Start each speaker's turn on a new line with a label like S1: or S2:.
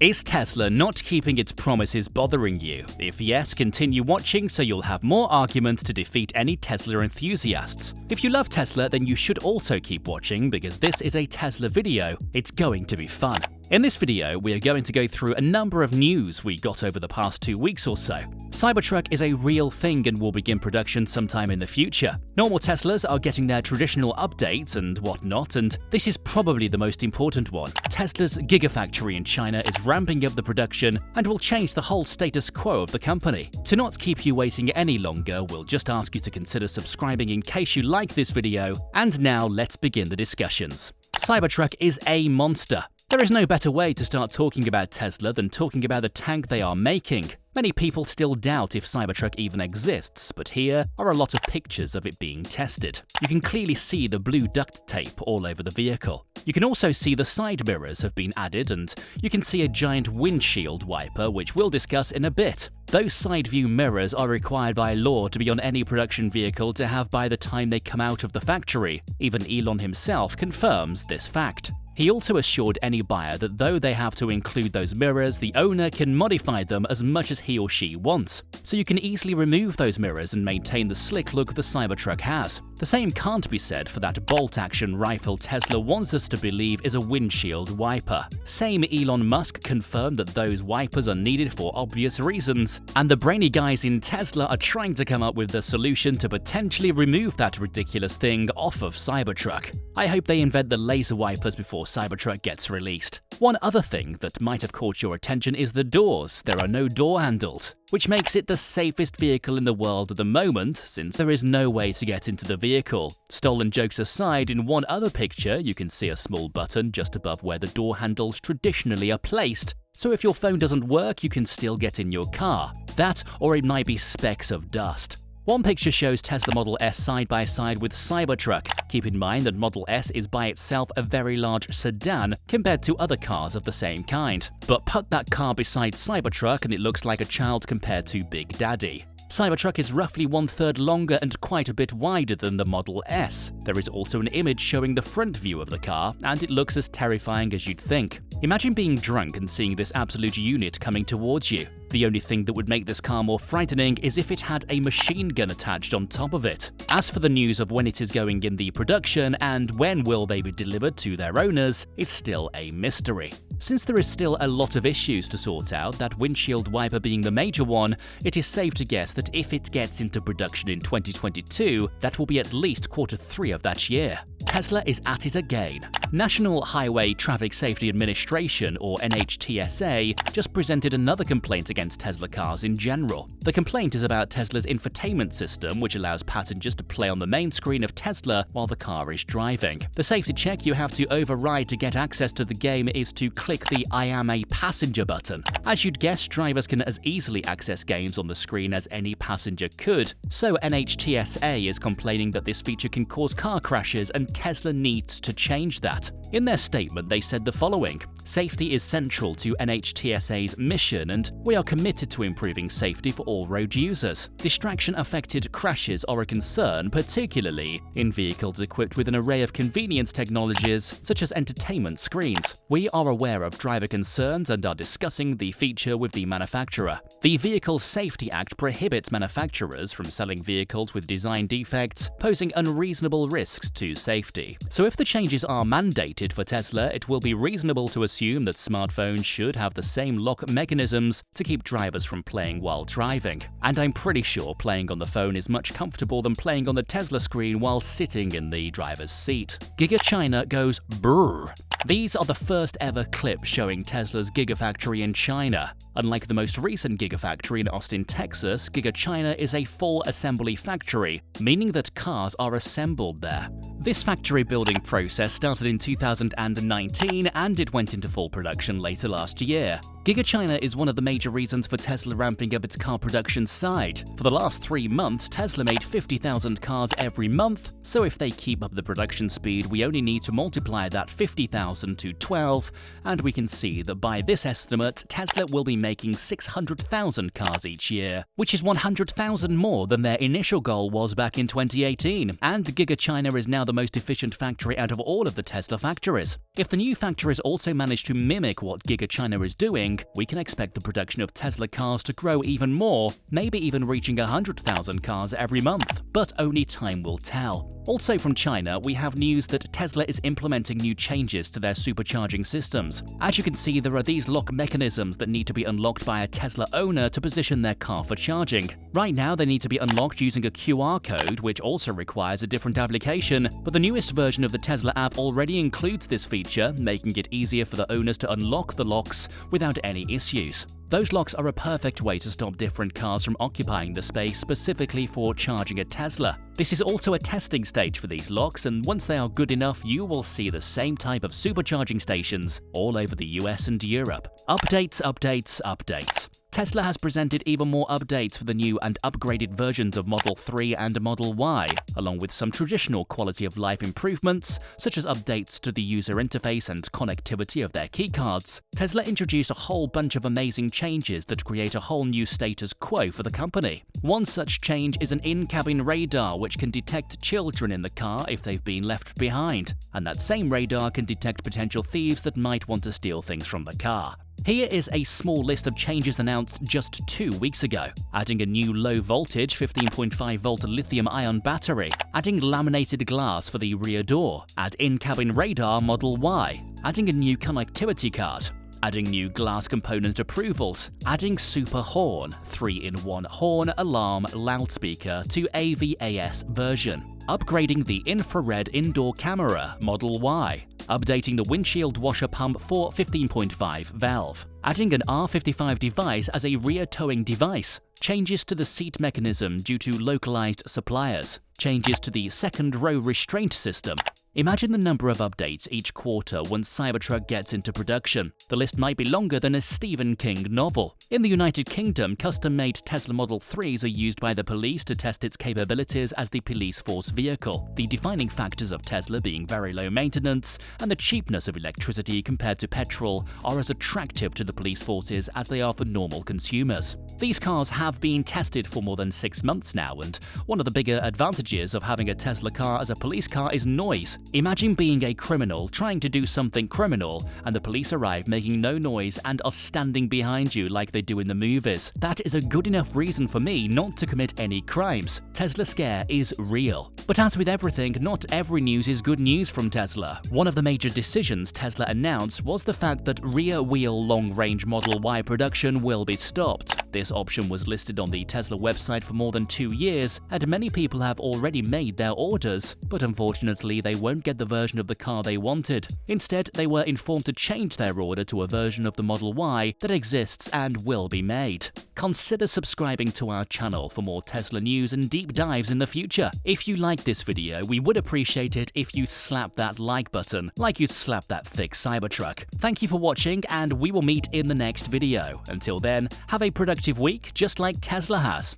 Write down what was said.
S1: Is Tesla not keeping its promises bothering you? If yes, continue watching so you'll have more arguments to defeat any Tesla enthusiasts. If you love Tesla, then you should also keep watching because this is a Tesla video. It's going to be fun. In this video, we are going to go through a number of news we got over the past 2 weeks or so. Cybertruck is a real thing and will begin production sometime in the future. Normal Teslas are getting their traditional updates and whatnot, and this is probably the most important one. Tesla's Gigafactory in China is ramping up the production and will change the whole status quo of the company. To not keep you waiting any longer, we'll just ask you to consider subscribing in case you like this video, and now let's begin the discussions. Cybertruck is a monster. There is no better way to start talking about Tesla than talking about the tank they are making. Many people still doubt if Cybertruck even exists, but here are a lot of pictures of it being tested. You can clearly see the blue duct tape all over the vehicle. You can also see the side mirrors have been added, and you can see a giant windshield wiper, which we'll discuss in a bit. Those side view mirrors are required by law to be on any production vehicle to have by the time they come out of the factory. Even Elon himself confirms this fact. He also assured any buyer that though they have to include those mirrors, the owner can modify them as much as he or she wants. So you can easily remove those mirrors and maintain the slick look the Cybertruck has. The same can't be said for that bolt-action rifle Tesla wants us to believe is a windshield wiper. Same Elon Musk confirmed that those wipers are needed for obvious reasons, and the brainy guys in Tesla are trying to come up with the solution to potentially remove that ridiculous thing off of Cybertruck. I hope they invent the laser wipers before Cybertruck gets released. One other thing that might have caught your attention is the doors. There are no door handles, which makes it the safest vehicle in the world at the moment, since there is no way to get into the vehicle. Stolen jokes aside, in one other picture you can see a small button just above where the door handles traditionally are placed, so if your phone doesn't work you can still get in your car. That, or it might be specks of dust. One picture shows Tesla Model S side by side with Cybertruck. Keep in mind that Model S is by itself a very large sedan compared to other cars of the same kind. But put that car beside Cybertruck and it looks like a child compared to Big Daddy. Cybertruck is roughly 1/3 longer and quite a bit wider than the Model S. There is also an image showing the front view of the car, and it looks as terrifying as you'd think. Imagine being drunk and seeing this absolute unit coming towards you. The only thing that would make this car more frightening is if it had a machine gun attached on top of it. As for the news of when it is going in the production and when will they be delivered to their owners, it's still a mystery. Since there is still a lot of issues to sort out, that windshield wiper being the major one, it is safe to guess that if it gets into production in 2022, that will be at least Q3 of that year. Tesla is at it again. National Highway Traffic Safety Administration, or NHTSA, just presented another complaint against Tesla cars in general. The complaint is about Tesla's infotainment system, which allows passengers to play on the main screen of Tesla while the car is driving. The safety check you have to override to get access to the game is to click the I am a passenger button. As you'd guess, drivers can as easily access games on the screen as any passenger could. So NHTSA is complaining that this feature can cause car crashes and Tesla needs to change that. In their statement, they said the following: "Safety is central to NHTSA's mission, and we are committed to improving safety for all road users. Distraction-affected crashes are a concern, particularly in vehicles equipped with an array of convenience technologies, such as entertainment screens. We are aware of driver concerns and are discussing the feature with the manufacturer. The Vehicle Safety Act prohibits manufacturers from selling vehicles with design defects, posing unreasonable risks to safety. So if the changes are mandated for Tesla, it will be reasonable to assume that smartphones should have the same lock mechanisms to keep drivers from playing while driving. And I'm pretty sure playing on the phone is much comfortable than playing on the Tesla screen while sitting in the driver's seat." Giga China goes brrr. These are the first ever clips showing Tesla's Gigafactory in China. Unlike the most recent Gigafactory in Austin, Texas, Giga China is a full assembly factory, meaning that cars are assembled there. This factory building process started in 2019 and it went into full production later last year. Giga China is one of the major reasons for Tesla ramping up its car production side. For the last 3 months, Tesla made 50,000 cars every month, so if they keep up the production speed, we only need to multiply that 50,000 to 12, and we can see that by this estimate, Tesla will be making 600,000 cars each year, which is 100,000 more than their initial goal was back in 2018, and Giga China is now the most efficient factory out of all of the Tesla factories. If the new factories also manage to mimic what Giga China is doing, coming, we can expect the production of Tesla cars to grow even more, maybe even reaching 100,000 cars every month. But only time will tell. Also from China, we have news that Tesla is implementing new changes to their supercharging systems. As you can see, there are these lock mechanisms that need to be unlocked by a Tesla owner to position their car for charging. Right now, they need to be unlocked using a QR code, which also requires a different application, but the newest version of the Tesla app already includes this feature, making it easier for the owners to unlock the locks without any issues. Those locks are a perfect way to stop different cars from occupying the space specifically for charging a Tesla. This is also a testing stage for these locks, and once they are good enough, you will see the same type of supercharging stations all over the US and Europe. Updates, updates, updates. Tesla has presented even more updates for the new and upgraded versions of Model 3 and Model Y, along with some traditional quality of life improvements, such as updates to the user interface and connectivity of their keycards. Tesla introduced a whole bunch of amazing changes that create a whole new status quo for the company. One such change is an in-cabin radar which can detect children in the car if they've been left behind, and that same radar can detect potential thieves that might want to steal things from the car. Here is a small list of changes announced just 2 weeks ago. Adding a new low-voltage 15.5-volt lithium-ion battery. Adding laminated glass for the rear door. Add in-cabin radar Model Y. Adding a new connectivity card. Adding new glass component approvals. Adding super horn, 3-in-1 horn, alarm, loudspeaker to AVAS version. Upgrading the infrared indoor camera Model Y. Updating the windshield washer pump for 15.5 valve. Adding an R55 device as a rear towing device. Changes to the seat mechanism due to localized suppliers. Changes to the second row restraint system. Imagine the number of updates each quarter once Cybertruck gets into production. The list might be longer than a Stephen King novel. In the United Kingdom, custom-made Tesla Model 3s are used by the police to test its capabilities as the police force vehicle, the defining factors of Tesla being very low maintenance and the cheapness of electricity compared to petrol are as attractive to the police forces as they are for normal consumers. These cars have been tested for more than 6 months now, and one of the bigger advantages of having a Tesla car as a police car is noise. Imagine being a criminal trying to do something criminal and the police arrive making no noise and are standing behind you like they do in the movies. That is a good enough reason for me not to commit any crimes. Tesla scare is real. But as with everything, not every news is good news from Tesla. One of the major decisions Tesla announced was the fact that rear-wheel long-range Model Y production will be stopped. This option was listed on the Tesla website for more than 2 years, and many people have already made their orders, but unfortunately they won't get the version of the car they wanted. Instead, they were informed to change their order to a version of the Model Y that exists and will be made. Consider subscribing to our channel for more Tesla news and deep dives in the future. If you liked this video, we would appreciate it if you slap that like button, like you'd slap that thick Cybertruck. Thank you for watching, and we will meet in the next video. Until then, have a productive week, just like Tesla has.